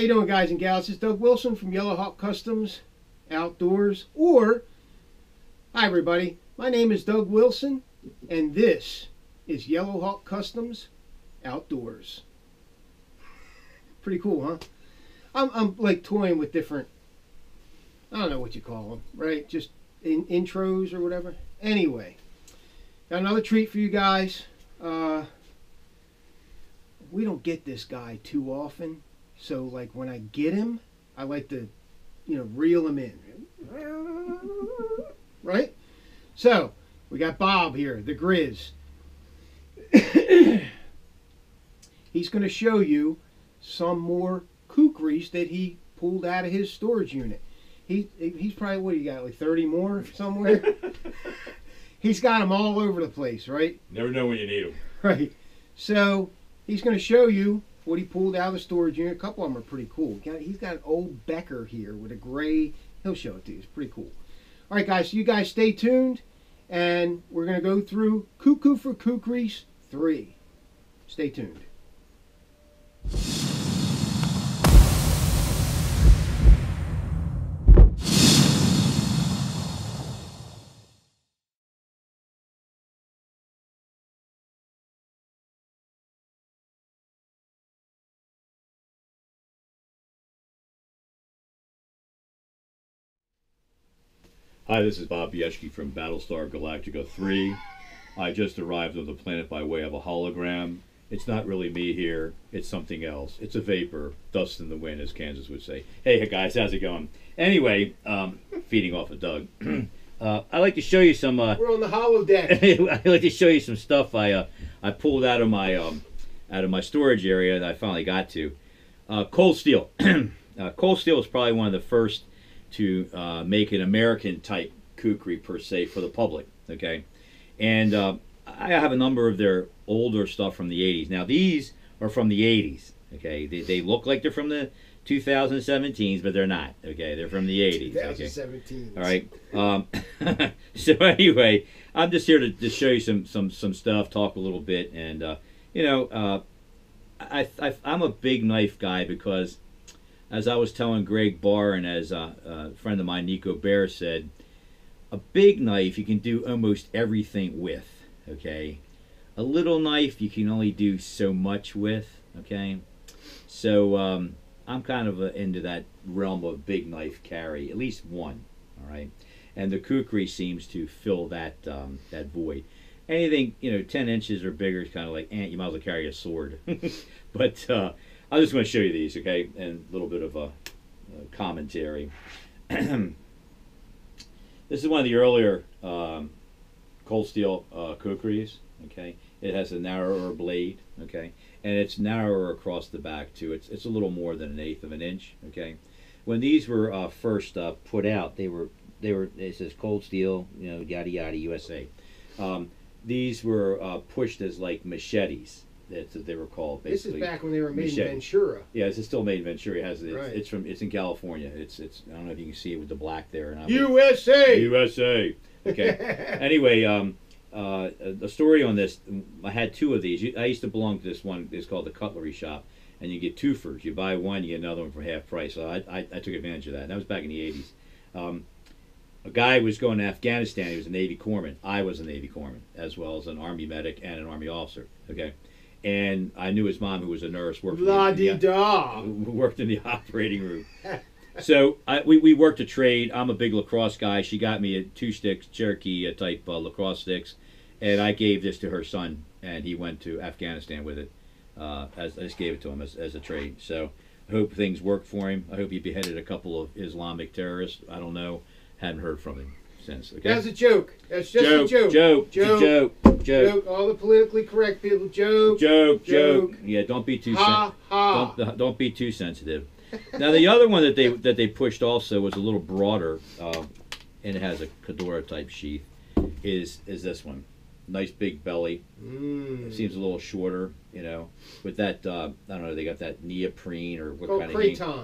How you doing, guys and gals? It's Doug Wilson from Yellow Hawk Customs Outdoors. Or, hi everybody, my name is Doug Wilson, and this is Yellow Hawk Customs Outdoors. Pretty cool, huh? I'm like toying with different, I don't know what you call them, right? Just intros or whatever. Anyway, got another treat for you guys. We don't get this guy too often, so like when I get him, I like to, reel him in, right? So we got Bob here, the Grizz. He's going to show you some more kukris that he pulled out of his storage unit. He's probably, what do you got, like 30 more somewhere? He's got them all over the place, right? Never know when you need them. Right. So he's going to show you what he pulled out of the storage unit. A couple of them are pretty cool. He's got an old Becker here with a gray. He'll show it to you. It's pretty cool. All right, guys. So you guys stay tuned, and we're going to go through Cuckoo for Kukris 3. Stay tuned. Hi, this is Bob Bieschke from Battlestar Galactica 3. I just arrived on the planet by way of a hologram. It's not really me here, it's something else. It's a vapor, dust in the wind, as Kansas would say. Hey guys, how's it going? Anyway, feeding off of Doug. I'd like to show you some... We're on the holodeck. I'd like to show you some stuff I pulled out of my storage area that I finally got to. Cold steel. Cold steel is probably one of the first to make an American type kukri per se for the public, okay? And I have a number of their older stuff from the 80s. Now these are from the 80s, okay? They look like they're from the 2017s, but they're not, okay? They're from the 80s. 2017s. Okay? All right. So anyway, I'm just here to show you some stuff, talk a little bit, and I'm a big knife guy because, as I was telling Greg Barr and as a friend of mine, Nico Bear, said, a big knife you can do almost everything with, okay? A little knife you can only do so much with, okay? So I'm kind of into that realm of big knife carry, at least one, all right? And the kukri seems to fill that that void. Anything, 10 inches or bigger is kind of like, you might as well carry a sword. But I'm just going to show you these, okay, and a little bit of a commentary. This is one of the earlier cold steel kukris, okay. It has a narrower blade, okay, and it's narrower across the back too. It's a little more than 1/8 of an inch, okay. When these were first put out, it says cold steel, yada yada USA. These were pushed as like machetes. That's what they were called, basically. This is back when they were made in Ventura. Yeah, this is still made in Ventura. It has right. It's in California. It's I don't know if you can see it with the black there. USA. USA. Okay. Anyway, the story on this. I had 2 of these. I used to belong to this one. It's called the Cutlery Shop, and you get 2 for. You buy one, you get another one for half price. So I took advantage of that. And that was back in the 80s. A guy was going to Afghanistan. He was a Navy corpsman. I was a Navy corpsman, as well as an Army medic and an Army officer. Okay. And I knew his mom, who was a nurse, worked in the operating room. So we worked a trade. I'm a big lacrosse guy. She got me a 2-stick Cherokee type lacrosse sticks, and I gave this to her son, and he went to Afghanistan with it. I just gave it to him as a trade. So I hope things worked for him. I hope he beheaded a couple of Islamic terrorists. I don't know. Hadn't heard from him since. Okay? That's a joke. That's just a joke. Joke. All the politically correct people. Joke. Yeah, don't be too don't be too sensitive. Now the other one that they pushed also was a little broader, and it has a Kedora type sheath. Is this one? Nice big belly. It seems a little shorter, with that I don't know. They got that neoprene or what kind of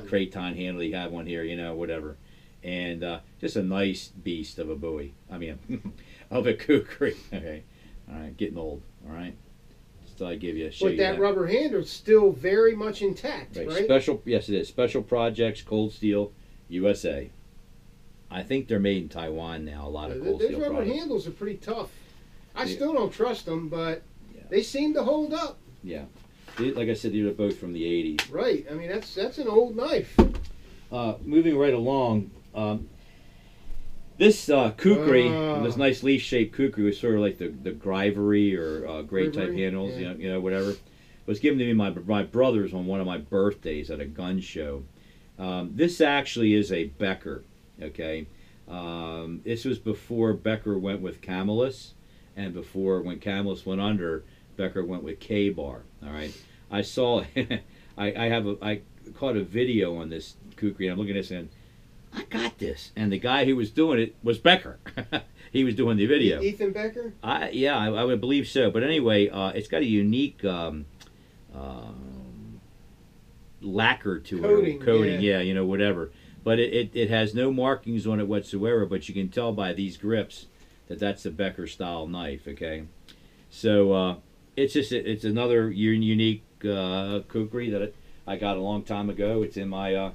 craton handle. You have one here, whatever. And just a nice beast of a bowie. I mean, of a kukri. Okay, all right, getting old. All right, just give you a show But you that rubber handle's still very much intact, right? Special, yes, it is. Special Projects Cold Steel USA. I think they're made in Taiwan now. A lot of cold Those steel rubber products. handles are pretty tough. I still don't trust them, but Yeah. they seem to hold up. Yeah, like I said, these are both from the '80s. Right. I mean, that's an old knife. Moving right along, this kukri, Ah. this nice leaf-shaped kukri, was sort of like the Grivery or Great type Grivery, handles, yeah. you know, whatever. It was given to me by my brothers on one of my birthdays at a gun show. This actually is a Becker. Okay, this was before Becker went with Camillus, and before when Camillus went under, Becker went with K-Bar. All right, I saw, I caught a video on this kukri, and I'm looking at this and I got this, and the guy who was doing it was Becker. He was doing the video. Ethan Becker? I would believe so. But anyway, it's got a unique lacquer to Coating, it. Coating, yeah. you know, whatever. But it has no markings on it whatsoever, but you can tell by these grips that that's a Becker style knife, okay? So it's just it's another unique kukri that I got a long time ago. It's in my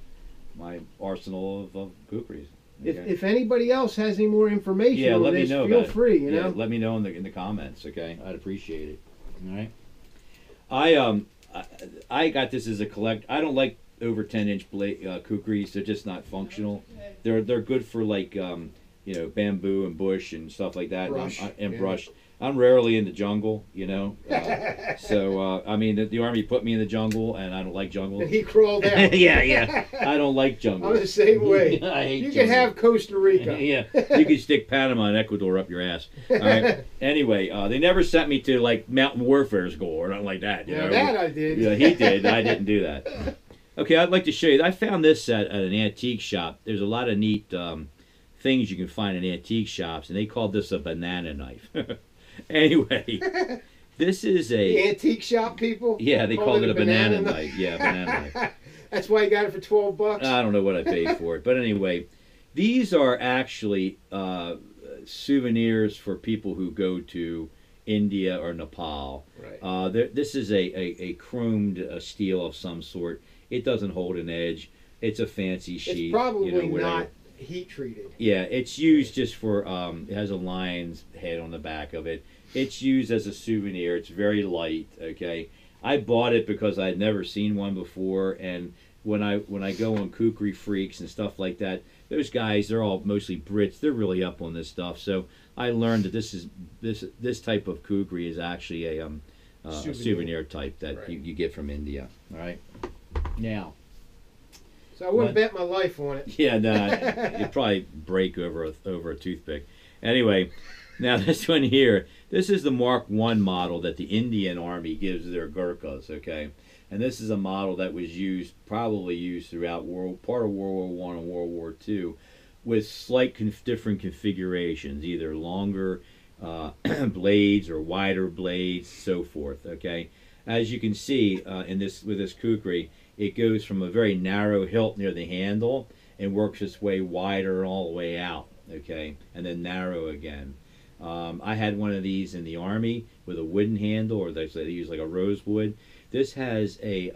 my arsenal of kukris. Okay? If anybody else has any more information on let me this, know feel about it. free, you know? Let me know in the comments, okay? I'd appreciate it. All right. I got this as a collect. I don't like over 10-inch blade kukris. They're just not functional. They're good for like you know, bamboo and bush and stuff like that. Brush, And yeah. brush. I'm rarely in the jungle, you know. So I mean, the army put me in the jungle, and I don't like jungle. And he crawled out. yeah. I don't like jungle. I'm the same way. I hate You jungle. can have Costa Rica. Yeah, you can stick Panama and Ecuador up your ass. All right. Anyway, they never sent me to like Mountain Warfare School or nothing like that. You Yeah, know? that I did. Yeah, he did. I didn't do that. Okay, I'd like to show you. I found this at an antique shop. There's a lot of neat things you can find in antique shops, and they called this a banana knife. Anyway, this is The a antique shop people? yeah. They called it a banana knife. Yeah, banana knife. That's why you got it for $12. I don't know what I paid for it, but anyway, these are actually souvenirs for people who go to India or Nepal. Right. This is a chromed steel of some sort. It doesn't hold an edge. It's a fancy sheet. It's probably you know, whatever. not heat treated. Yeah, it's used just for. It has a lion's head on the back of it. It's used as a souvenir. It's very light. Okay, I bought it because I'd never seen one before, and when I go on Kukri Freaks and stuff like that, those guys, they're all mostly Brits. They're really up on this stuff. So I learned that this type of Kukri is actually a souvenir type that Right. you get from India. All right. Now. So I wouldn't What? bet my life on it. Yeah, no, you'd probably break over a toothpick. Anyway, now this one here, this is the Mark I model that the Indian Army gives their Gurkhas, okay? And this is a model that was probably used throughout part of World War I and World War II, with slight different configurations, either longer blades or wider blades, so forth, okay? As you can see with this kukri, it goes from a very narrow hilt near the handle and works its way wider all the way out, okay, and then narrow again. I had one of these in the Army with a wooden handle, or they use like a rosewood. This has a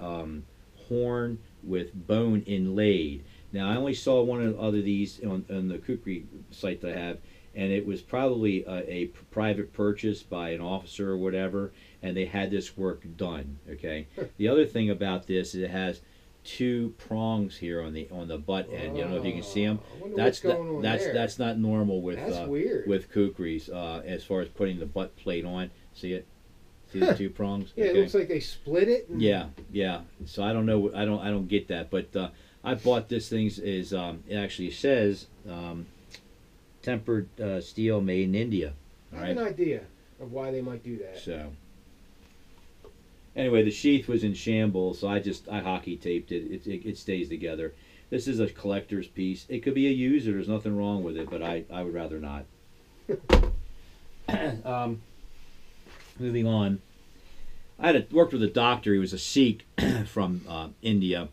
horn with bone inlaid. Now, I only saw one of these on the kukri site that I have, and it was probably a private purchase by an officer or whatever, and they had this work done. Okay. The other thing about this is it has two prongs here on the butt end. You don't know if you can see them. I wonder what's going on there. That's not normal with That's weird. with kukris as far as putting the butt plate on. See it? See the two prongs? Yeah, Okay. it looks like they split it. And Yeah. So I don't know. I don't get that. But I bought this thing. It actually says tempered steel made in India. I All have right. an idea of why they might do that. So anyway, the sheath was in shambles, so I hockey taped it. It stays together. This is a collector's piece. It could be a user. There's nothing wrong with it, but I would rather not. Moving on. I worked with a doctor. He was a Sikh from India,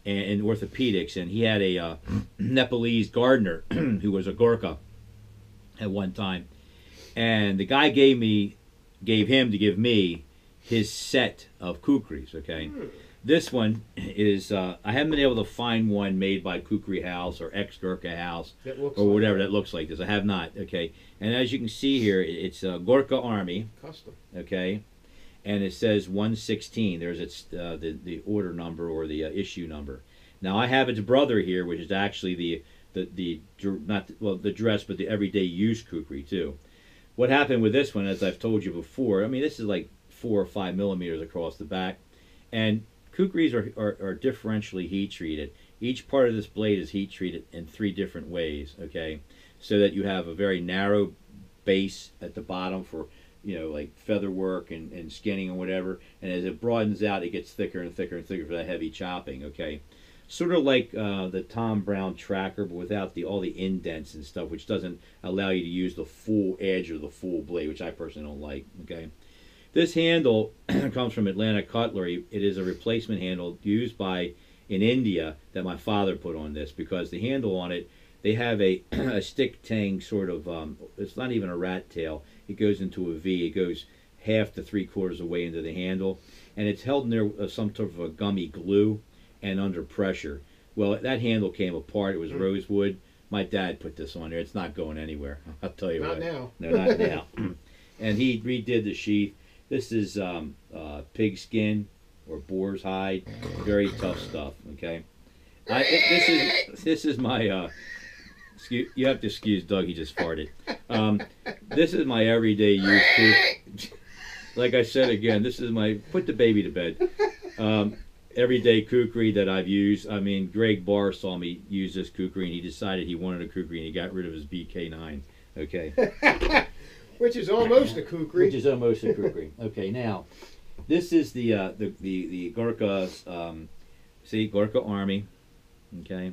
and in orthopedics, and he had a Nepalese gardener who was a Gurkha at one time. And the guy gave him to give me his set of kukris. Okay, this one is I haven't been able to find one made by Kukri House or ex Gurkha House or whatever that looks like this. I have not. Okay, and as you can see here, it's Gorkha Army custom. Okay, and it says 116. There's its the order number or the issue number. Now I have its brother here, which is actually the not well the dress, but the everyday use kukri too. What happened with this one, as I've told you before, I mean this is like 4 or 5 millimeters across the back, and kukris are differentially heat treated. Each part of this blade is heat treated in 3 different ways. Okay, so that you have a very narrow base at the bottom for like feather work and skinning and whatever, and as it broadens out, it gets thicker and thicker and thicker for that heavy chopping. Okay. Sort of like the Tom Brown tracker, but without all the indents and stuff, which doesn't allow you to use the full edge or the full blade, which I personally don't like. Okay, this handle comes from Atlantic Cutlery. It is a replacement handle used in India that my father put on this, because the handle on it, they have a stick tang sort of. It's not even a rat tail. It goes into a V. It goes half to 3/4 away into the handle, and it's held in there with some sort of a gummy glue and under pressure. Well, that handle came apart. It was rosewood. My dad put this on there. It's not going anywhere. I'll tell you what. Not now. No, not now. And he redid the sheath. This is pig skin or boar's hide. Very tough stuff. Okay. This is my. You have to excuse Doug. He just farted. This is my everyday use. Like I said again, this is my put the baby to bed. Everyday kukri that I've used. I mean, Greg Barr saw me use this kukri, and he decided he wanted a kukri, and he got rid of his BK9. Okay. Which is almost a kukri. Which is almost a kukri. Okay, now, this is the Gorkha, Gorkha Army. Okay.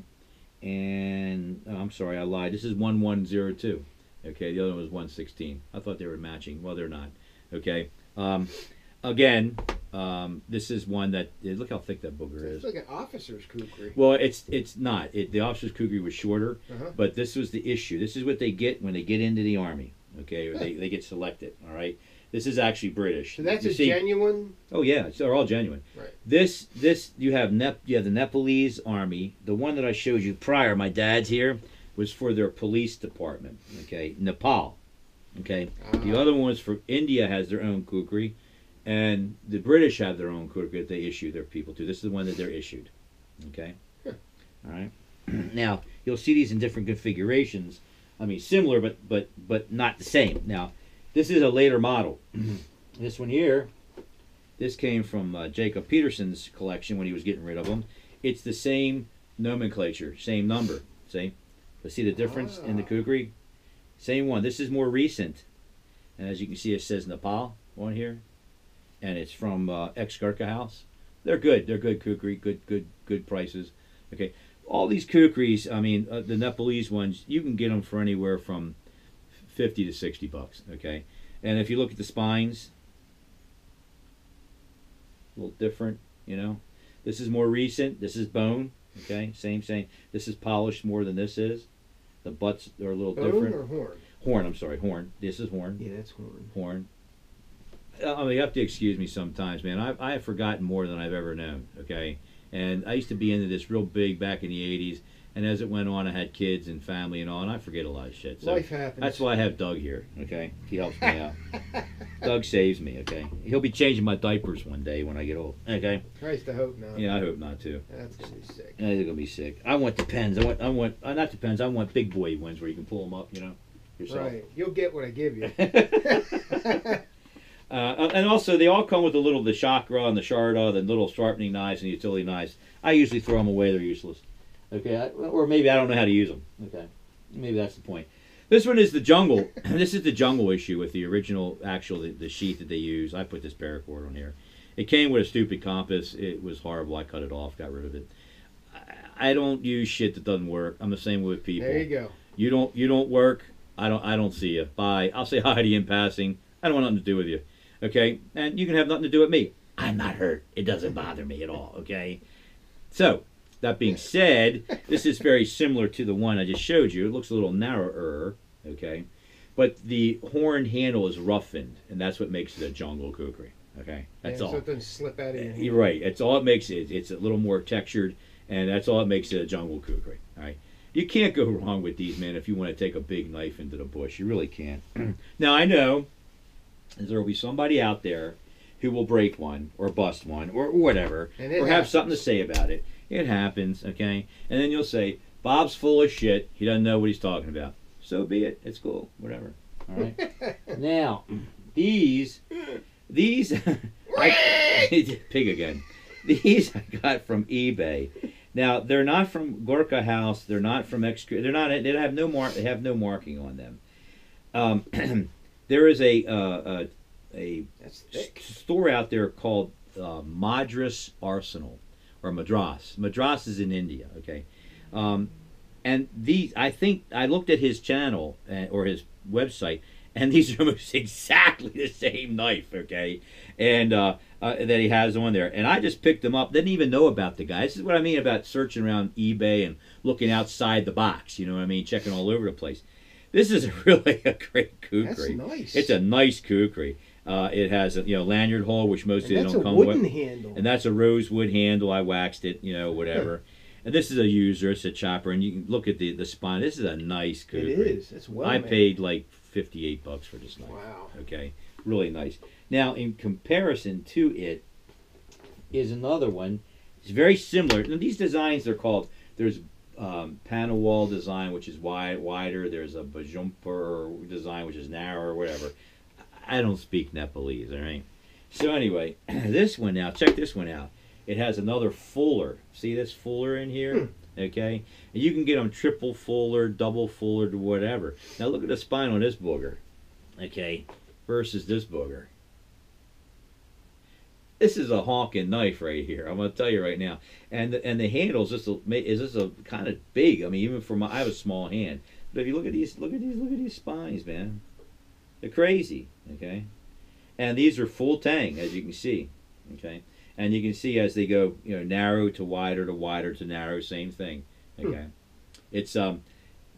And, I'm sorry, I lied. This is 1102. Okay, the other one was 116. I thought they were matching. Well, they're not. Okay. Again, this is one that look how thick that booger is. It's like an officer's kukri. Well, it's not. The officer's kukri was shorter, but this was the issue. This is what they get when they get into the army. Okay, or they get selected. All right. This is actually British. So that's genuine. Oh yeah, they're all genuine. Right. This you have the Nepalese army. The one that I showed you prior, my dad's here, was for their police department. Okay, Nepal. Okay. The other one was for India, has their own kukri. And the British have their own kukri that they issue their people to. This is the one that they're issued. Okay? All right? Now, you'll see these in different configurations. I mean, similar, but not the same. Now, this is a later model. This one here, this came from Jacob Peterson's collection when he was getting rid of them. It's the same nomenclature, same number. See? But see the difference in the kukri? Same one. This is more recent. And as you can see, it says Nepal on here. And it's from ex Gurkha House. They're good. They're good kukri. Good prices. Okay, all these kukris. I mean, the Nepalese ones, you can get them for anywhere from $50 to $60. Okay, and if you look at the spines, a little different. This is more recent. This is bone. Okay, same. This is polished more than this is. The butts are a little different. Bone or horn? Horn. I'm sorry, horn. This is horn. Yeah, that's horn. Horn. I mean, you have to excuse me sometimes, man. I have forgotten more than I've ever known, okay? And I used to be into this real big back in the 80s, and as it went on, I had kids and family and all, and I forget a lot of shit. So life happens. That's why I have Doug here, okay? He helps me out. Doug saves me, okay? He'll be changing my diapers one day when I get old, okay? Christ, I hope not. Yeah, I hope not, too. That's going to be sick. That's going to be sick. I want Depends. I want not Depends. I want big boy ones where you can pull them up, yourself. Right. You'll get what I give you. And also, they all come with the chakra and the sharda, the little sharpening knives and utility knives. I usually throw them away; they're useless. Okay, or maybe I don't know how to use them. Okay, maybe that's the point. This one is the jungle. This is the jungle issue with the original, the sheath that they use. I put this paracord on here. It came with a stupid compass. It was horrible. I cut it off, got rid of it. I don't use shit that doesn't work. I'm the same way with people. There you go. You don't work. I don't see you. Bye. I'll say hi to you in passing. I don't want nothing to do with you. Okay, and you can have nothing to do with me. I'm not hurt. It doesn't bother me at all. Okay, so that being said, this is very similar to the one I just showed you. It looks a little narrower. Okay, but the horn handle is roughened, and that's what makes it a jungle kukri. Okay, that's yeah, all. so it doesn't slip out of your hand. You're right. It's all it makes it. It's a little more textured, and that's all it makes it a jungle kukri. All right. You can't go wrong with these, man. If you want to take a big knife into the bush, you really can't. Now I know there will be somebody out there who will break one or bust one or whatever, or have something to say about it. It happens, okay? And then you'll say, Bob's full of shit. He doesn't know what he's talking about. So be it. It's cool. Whatever. All right. Now, these, pig again. These I got from eBay. Now they're not from Gorka House. They're not from They're not. They have no mark. They have no marking on them. There is a store out there called Madras Arsenal, or Madras. Madras is in India. Okay. And these, I think, I looked at his channel or his website, and these are almost exactly the same knife, okay, and that he has on there. And I just picked them up. Didn't even know about the guy. This is what I mean about searching around eBay and looking outside the box. You know what I mean? Checking all over the place. This is really a great kukri. That's nice. It's a nice kukri. It has a lanyard hole, which most of them don't come with. That's a with. wooden handle. And that's a rosewood handle. I waxed it, whatever. And this is a user. It's a chopper, and you can look at the spine. This is a nice kukri. It is. It's well I made. paid like $58 for this knife. Wow. Okay, really nice. Now, in comparison to it, is another one. It's very similar. Now, these designs are called. There's panel wall design, which is wider. There's a bajumper design, which is narrower, or whatever. I don't speak Nepalese, all right? So anyway, this one now, check this one out. It has another fuller. See this fuller in here? Okay? And you can get them triple fuller, double fuller, whatever. Now look at the spine on this booger. Okay? Versus this booger. This is a honking knife right here. I'm going to tell you right now. And the handle is just a kind of big. I mean, even for I have a small hand. But if you look at these spines, man. They're crazy. Okay? And these are full tang, as you can see. Okay? And you can see as they go, narrow to wider to narrow, same thing. Okay, it's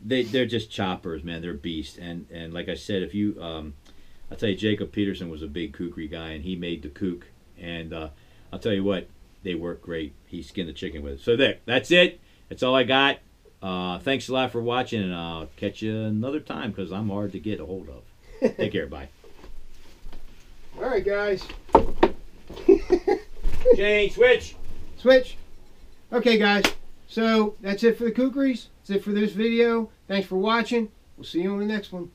they're just choppers, man. They're beasts. And like I said, if you, I'll tell you, Jacob Peterson was a big kukri guy, and he made the kook. And I'll tell you what, they work great. He skinned the chicken with it. So that's it. That's all I got. Thanks a lot for watching, and I'll catch you another time because I'm hard to get a hold of. Take care. Bye. All right, guys. Jane, switch. Switch. Okay, guys. So that's it for the kukris. That's it for this video. Thanks for watching. We'll see you on the next one.